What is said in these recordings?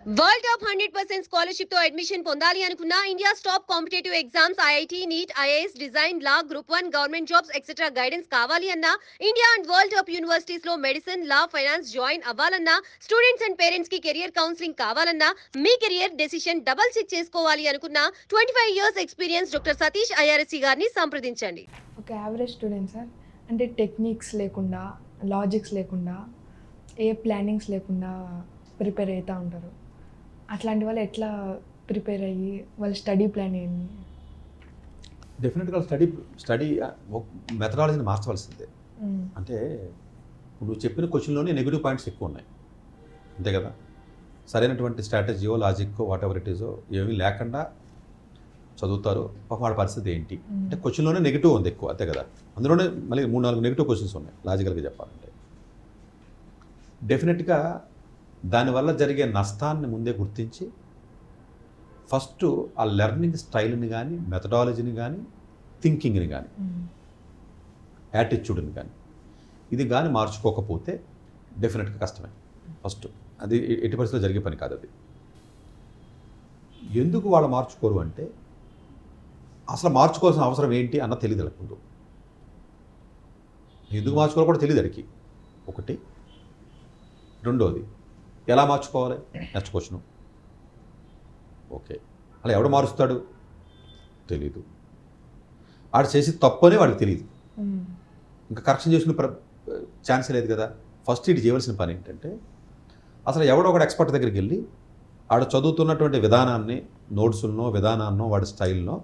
World top 100% scholarship తో admission పొందాలి అనుకున్నా India's top competitive exams IIT NEET IAS design law group 1 government jobs etcetera guidance కావాలి అన్నా India and world top universities లో medicine law finance join అవ్వాలన్నా students and parents కి career counselling కావాలన్నా మీ కెరియర్ డెసిషన్ డబుల్ చెక్ చేసుకోవాలి అనుకున్నా 25 years experience doctor Satish IRSC గారిని సంప్రదించండి. ఒక యావరేజ్ స్టూడెంట్ సార్, అంటే టెక్నిక్స్ లేకుండా, లాజిక్స్ లేకుండా, ఏ ప్లానింగ్స్ లేకుండా ప్రిపేర్ అవుతూ ఉంటారు. అట్లాంటి వాళ్ళు ఎట్లా ప్రిపేర్ అయ్యి వాళ్ళ స్టడీ ప్లాన్ ఏంటి? డెఫినెట్గా స్టడీ మెథడాలజీని మార్చవలసిందే. అంటే నువ్వు చెప్పిన క్వశ్చన్లోనే నెగిటివ్ పాయింట్స్ ఎక్కువ ఉన్నాయి, అంతే కదా. సరైనటువంటి స్ట్రాటజీయో లాజిక్కో వాట్ ఎవర్ ఇట్ ఈజో ఏమీ లేకుండా చదువుతారు. వాడి పరిస్థితి ఏంటి అంటే క్వశ్చన్లోనే నెగిటివ్ ఉంది ఎక్కువ, అంతే కదా. అందులోనే మళ్ళీ 3-4 నెగిటివ్ క్వశ్చన్స్ ఉన్నాయి లాజికల్గా చెప్పాలంటే. డెఫినెట్గా దానివల్ల జరిగే నష్టాన్ని ముందే గుర్తించి ఫస్ట్ ఆ లెర్నింగ్ స్టైల్ని కానీ, మెథడాలజీని కానీ, థింకింగ్ని కానీ, యాటిట్యూడ్ని కానీ, ఇది కానీ మార్చుకోకపోతే డెఫినెట్గా కష్టమే. ఫస్ట్ అది ఎట్టి పరిస్థితుల్లో జరిగే పని కాదు. అది ఎందుకు వాళ్ళు మార్చుకోరు అంటే అసలు మార్చుకోవాల్సిన అవసరం ఏంటి అన్న తెలియదు ముందు. ఎందుకు మార్చుకోవాలో కూడా తెలియదు అడిగి. ఒకటి. రెండోది, ఎలా మార్చుకోవాలి? Next question. ఓకే, అలా ఎవడు మారుస్తాడు తెలీదు. ఆడు చేసి తప్పనే వాడికి తెలియదు. ఇంకా కరెక్షన్ చేసుకునే ఛాన్స్ లేదు కదా. ఫస్ట్ ఇటు చేయవలసిన పని ఏంటంటే అసలు ఎవడో ఒకడు ఎక్స్పర్ట్ దగ్గరికి వెళ్ళి ఆడు చదువుతున్నటువంటి విధానాన్ని, నోట్సులనో విధానాన్నో వాడి స్టైల్నో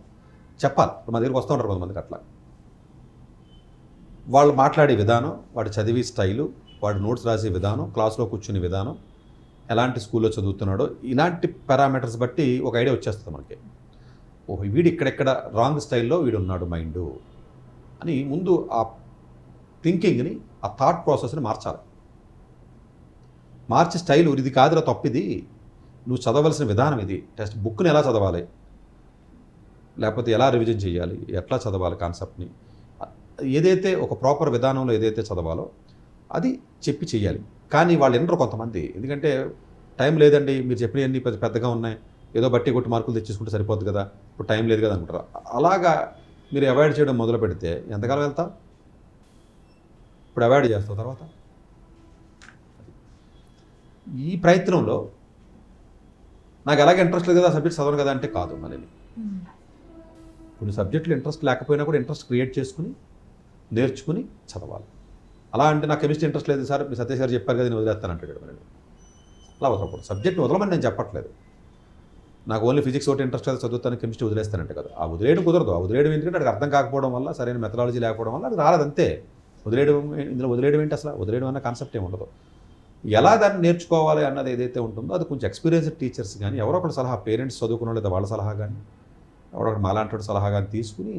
చెప్పాలి. మా దగ్గరికి వస్తూ ఉంటారు కొంతమందికి అట్లా. వాళ్ళు మాట్లాడే విధానం, వాడు చదివే స్టైలు, వాడు నోట్స్ రాసే విధానం, క్లాస్లో కూర్చునే విధానం, ఎలాంటి స్కూల్లో చదువుతున్నాడో, ఇలాంటి పారామీటర్స్ బట్టి ఒక ఐడియా వచ్చేస్తుంది మనకి. ఓహో, వీడు ఇక్కడెక్కడ రాంగ్ స్టైల్లో వీడు ఉన్నాడు మైండు అని ముందు ఆ థింకింగ్ని, ఆ థాట్ ప్రాసెస్ని మార్చాలి. మార్చి స్టైలు ఇది కాదురా తప్పిది, నువ్వు చదవలసిన విధానం ఇది, టెక్స్ట్ బుక్ని ఎలా చదవాలి, లేకపోతే ఎలా రివిజన్ చేయాలి, ఎట్లా చదవాలి కాన్సెప్ట్ని, ఏదైతే ఒక ప్రాపర్ విధానంలో ఏదైతే చదవాలో అది చెప్పి చేయాలి. కానీ వాళ్ళు వినరు కొంతమంది. ఎందుకంటే టైం లేదండి, మీరు చెప్పినవన్నీ పెద్దగా ఉన్నాయి, ఏదో బట్టి కొట్టి మార్కులు తెచ్చేసుకుంటే సరిపోద్ది కదా, ఇప్పుడు టైం లేదు కదా అనుకుంటారు. అలాగా మీరు అవాయిడ్ చేయడం మొదలు పెడితే ఎంతకాలం వెళ్తావు? ఇప్పుడు అవాయిడ్ చేస్తావు, తర్వాత ఈ ప్రయత్నంలో నాకు ఎలాగ ఇంట్రెస్ట్ లేదు కదా సబ్జెక్ట్ చదవను కదా అంటే కాదు. మనని కొన్ని సబ్జెక్టులు ఇంట్రెస్ట్ లేకపోయినా కూడా ఇంట్రెస్ట్ క్రియేట్ చేసుకుని నేర్చుకుని చదవాలి. అలా అంటే నాకు కెమిస్ట్రీ ఇంట్రెస్ట్ లేదు సార్, మీ సతీష్ గారు చెప్పారు కదా నేను వదిలేస్తాను అంటాడు. మరి అలా వదలకూడదు. సబ్జెక్ట్ని వదలమని నేను చెప్పట్లేదు. నాకు ఓన్లీ ఫిజిక్స్ ఒకటి ఇంట్రెస్ట్ అయితే చదువుతాను, కెమిస్ట్రీ వదిలేస్తానంటే కదా. ఆ వదిలేయడం కుదరదు. ఆ వదిలేయడం ఎందుకంటే అక్కడికి అర్థం కాకపోవడం వల్ల, సరైన మెథడాలజీ లేకపోవడం వల్ల అది రాలేదంతే. వదిలేయడం, ఇందులో వదిలేయడం ఏంటి అసలు? వదిలేయడం అన్న కాన్సెప్ట్ ఏమి ఉండదు. ఎలా దాన్ని నేర్చుకోవాలి అన్నది ఏదైతే ఉంటుందో అది కొంచెం ఎక్స్పీరియన్స్డ్ టీచర్స్ కానీ, ఎవరో ఒకటి సలహా, పేరెంట్స్ చదువుకున్న లేదా వాళ్ళ సలహా కానీ, ఎవరో ఒకటి మాలాంటి సలహా కానీ తీసుకుని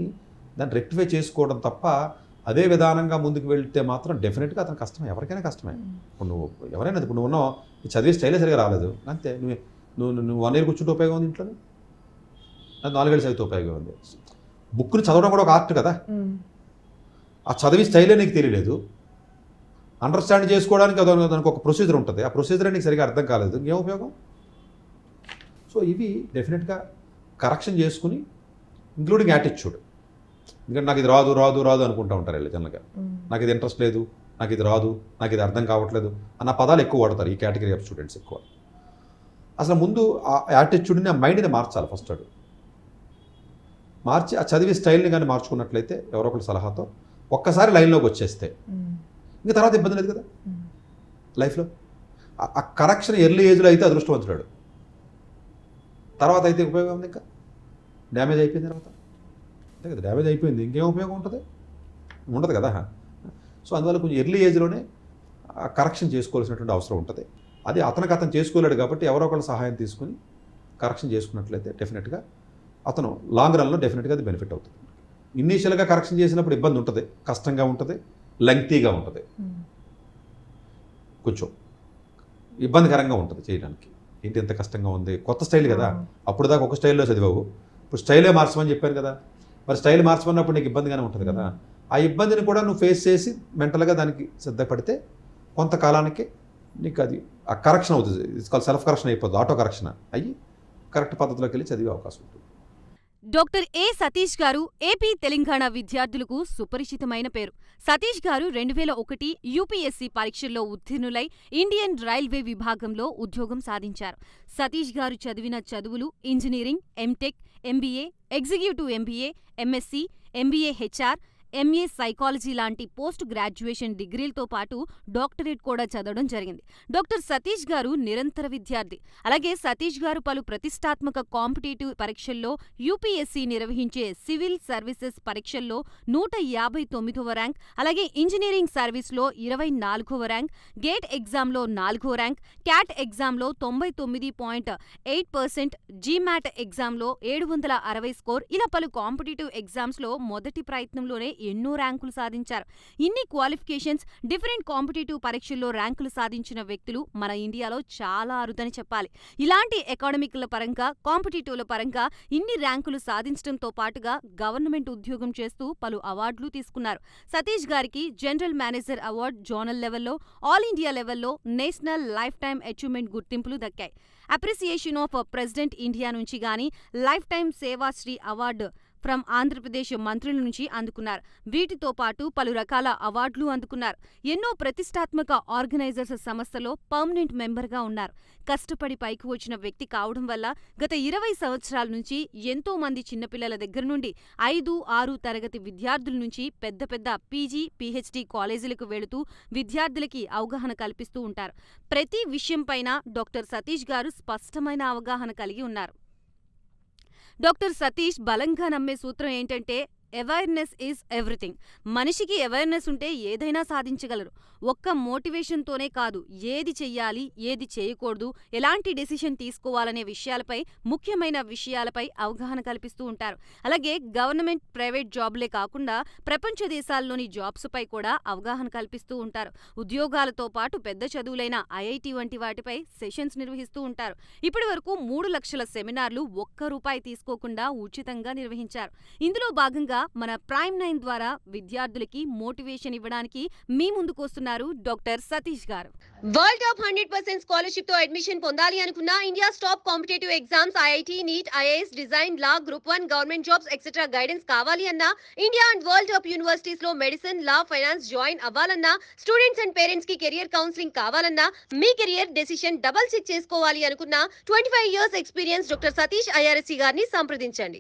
దాన్ని రెక్టిఫై చేసుకోవడం తప్ప అదే విధానంగా ముందుకు వెళ్తే మాత్రం డెఫినెట్గా అతను కష్టమే, ఎవరికైనా కష్టమే. ఇప్పుడు నువ్వు ఎవరైనా, ఇప్పుడు నువ్వు ఉన్నావు, చదివే స్టైలే సరిగా రాలేదు అంతే. నువ్వు 1 ఇయర్ కూర్చుంటే ఉపయోగం ఉంది ఇంట్లో, అది 4 ఏళ్ళు చదివితే ఉపయోగం ఉంది. బుక్ని చదవడం కూడా ఒక ఆర్ట్ కదా. ఆ చదివి స్టైలే నీకు తెలియలేదు, అండర్స్టాండ్ చేసుకోవడానికి దానికి ఒక ప్రొసీజర్ ఉంటుంది. ఆ ప్రొసీజర్ నీకు సరిగా అర్థం కాలేదు, ఇంకేం ఉపయోగం? సో ఇవి డెఫినెట్గా కరెక్షన్ చేసుకుని, ఇంక్లూడింగ్ యాటిట్యూడ్. ఎందుకంటే నాకు ఇది రాదు రాదు రాదు అనుకుంటూ ఉంటారు వీళ్ళు జనరల్గా. నాకు ఇది ఇంట్రెస్ట్ లేదు, నాకు ఇది రాదు, నాకు ఇది అర్థం కావట్లేదు అన్న పదాలు ఎక్కువ వాడతారు ఈ కేటగిరీ ఆఫ్ స్టూడెంట్స్ ఎక్కువ. అసలు ముందు ఆ యాటిట్యూడ్ని, ఆ మైండ్ని మార్చాలి ఫస్ట్. అడు మార్చి ఆ చదివే స్టైల్ని కానీ మార్చుకున్నట్లయితే ఎవరో ఒకరి సలహాతో ఒక్కసారి లైన్లోకి వచ్చేస్తే ఇంకా తర్వాత ఇబ్బంది లేదు కదా లైఫ్లో. ఆ కరెక్షన్ ఎర్లీ ఏజ్లో అయితే అదృష్టవంతుడాడు, తర్వాత అయితే ఉపయోగం ఉంది. ఇంకా డ్యామేజ్ అయిపోయిన తర్వాత అంతే కదా, డ్యామేజ్ అయిపోయింది, ఇంకేం ఉపయోగం ఉంటుంది? ఉండదు కదా. సో అందువల్ల కొంచెం ఎర్లీ ఏజ్లోనే కరెక్షన్ చేసుకోవాల్సినటువంటి అవసరం ఉంటుంది. అది అతను చేసుకోలేడు కాబట్టి ఎవరో ఒకళ్ళ సహాయం తీసుకుని కరెక్షన్ చేసుకున్నట్లయితే డెఫినెట్గా అతను లాంగ్ రన్లో డెఫినెట్గా అది బెనిఫిట్ అవుతుంది. ఇనీషియల్గా కరెక్షన్ చేసినప్పుడు ఇబ్బంది ఉంటుంది, కష్టంగా ఉంటుంది, లెంగ్తీగా ఉంటుంది, కొంచెం ఇబ్బందికరంగా ఉంటుంది చేయడానికి. ఏంటి ఎంత కష్టంగా ఉంది, కొత్త స్టైల్ కదా, అప్పుడు దాకా ఒక స్టైల్లో చదివావు, ఇప్పుడు స్టైలే మార్చమని చెప్పారు కదా. మరి స్టైల్ మార్చమన్నప్పుడు నీకు ఇబ్బందిగానే ఉంటుంది కదా. ఆ ఇబ్బందిని కూడా నువ్వు ఫేస్ చేసి మెంటల్గా దానికి సిద్ధపడితే కొంతకాలానికి నీకు అది ఆ కరెక్షన్ అవుతుంది, ఇట్స్ కాల్ సెల్ఫ్ కరెక్షన్ అయిపోతుంది, ఆటో కరెక్షన్ అయ్యి కరెక్ట్ పద్ధతిలోకి వెళ్ళి చదివే అవకాశం ఉంటుంది. డాక్టర్ ఏ సతీష్ గారు ఏపీ తెలంగాణ విద్యార్థులకు సుపరిచితమైన పేరు. సతీష్ గారు 2001 యూపీఎస్సీ పరీక్షల్లో ఉత్తీర్ణులై ఇండియన్ రైల్వే విభాగంలో ఉద్యోగం సాధించారు. సతీష్ గారు చదివిన చదువులు engineering, MTech, MBA, executive MBA, MSc, MBA HR, MA psychology లాంటి పోస్ట్ గ్రాడ్యుయేషన్ డిగ్రీలతో పాటు డాక్టరేట్ కూడా చదవడం జరిగింది. డాక్టర్ సతీష్ గారు నిరంతర విద్యార్థి. అలాగే సతీష్ గారు పలు ప్రతిష్టాత్మక కాంపిటేటివ్ పరీక్షల్లో యూపీఎస్సీ నిర్వహించే సివిల్ సర్వీసెస్ పరీక్షల్లో 159వ ర్యాంక్, అలాగే ఇంజనీరింగ్ సర్వీస్లో 24వ ర్యాంక్, గేట్ ఎగ్జామ్లో 4వ ర్యాంక్, క్యాట్ ఎగ్జామ్లో 99.8%, జీమాట్ ఎగ్జామ్లో 760 స్కోర్, ఇలా పలు కాంపిటేటివ్ ఎగ్జామ్స్లో మొదటి ప్రయత్నంలోనే ఎన్నో ర్యాంకులు సాధించారు. ఇన్ని క్వాలిఫికేషన్స్, డిఫరెంట్ కాంపిటేటివ్ పరీక్షల్లో ర్యాంకులు సాధించిన వ్యక్తులు మన ఇండియాలో చాలా అరుదని చెప్పాలి. ఇలాంటి అకాడమిక్ల పరంగా, కాంపిటేటివ్ల పరంగా ఇన్ని ర్యాంకులు సాధించడంతో పాటుగా గవర్నమెంట్ ఉద్యోగం చేస్తూ పలు అవార్డులు తీసుకున్నారు. సతీష్ గారికి జనరల్ మేనేజర్ అవార్డు జోనల్ లెవెల్లో, ఆల్ ఇండియా లెవెల్లో నేషనల్ లైఫ్ టైమ్ అచీవ్మెంట్ గుర్తింపులు దక్కాయి. అప్రిసియేషన్ ఆఫ్ ప్రెసిడెంట్ ఇండియా నుంచి గానీ lifetime Sevashri award from Andhra Pradesh మంత్రుల నుంచి అందుకున్నారు. వీటితో పాటు పలు రకాల అవార్డులు అందుకున్నారు. ఎన్నో ప్రతిష్టాత్మక ఆర్గనైజర్స్ సంస్థలో పర్మనెంట్ మెంబర్గా ఉన్నారు. కష్టపడి పైకి వచ్చిన వ్యక్తి కావడం వల్ల గత 20 సంవత్సరాల నుంచి ఎంతో మంది చిన్నపిల్లల దగ్గర నుండి 5, 6 తరగతి విద్యార్థుల నుంచి పెద్ద పెద్ద పీజీ, పీహెచ్డీ కాలేజీలకు వెళుతూ విద్యార్థులకి అవగాహన కల్పిస్తూ ఉంటారు. ప్రతి విషయంపైన డాక్టర్ సతీష్ గారు స్పష్టమైన అవగాహన కలిగి ఉన్నారు. డాక్టర్ సతీష్ బలంగా నమ్మే సూత్రం ఏంటంటే అవేర్నెస్ ఈజ్ ఎవ్రీథింగ్. మనిషికి అవేర్నెస్ ఉంటే ఏదైనా సాధించగలరు. ఒక్క మోటివేషన్తోనే కాదు, ఏది చెయ్యాలి, ఏది చేయకూడదు, ఎలాంటి డెసిషన్ తీసుకోవాలనే విషయాలపై, ముఖ్యమైన విషయాలపై అవగాహన కల్పిస్తూ ఉంటారు. అలాగే గవర్నమెంట్, ప్రైవేట్ జాబ్లే కాకుండా ప్రపంచ దేశాల్లోని జాబ్స్పై కూడా అవగాహన కల్పిస్తూ ఉంటారు. ఉద్యోగాలతో పాటు పెద్ద చదువులైన ఐఐటి వంటి వాటిపై సెషన్స్ నిర్వహిస్తూ ఉంటారు. ఇప్పటి వరకు 3 లక్షల సెమినార్లు ఒక్క రూపాయి తీసుకోకుండా ఉచితంగా నిర్వహించారు. ఇందులో భాగంగా మన ప్రైమ్ 9 ద్వారా విద్యార్థులకి మోటివేషన్ ఇవ్వడానికి మీ ముందుకొస్తున్నారు డాక్టర్ సతీష్ గారు. వరల్డ్ టాప్ 100% స్కాలర్షిప్ తో అడ్మిషన్ పొందాలి అనుకున్నా India's top competitive exams IIT, NEET, IAS, design, law, group 1, government jobs etcetera guidance కావాలి అన్నా, India and world top universities లో మెడిసిన్, లా, ఫైనాన్స్ జాయిన్ అవ్వాలన్నా, స్టూడెంట్స్ అండ్ పేరెంట్స్ కి career counselling కావాలన్నా, మీ కెరియర్ డెసిషన్ డబుల్ చెక్ చేసుకోవాలి అనుకున్నా 25 years experience doctor Satish IRSC గారిని సంప్రదించండి.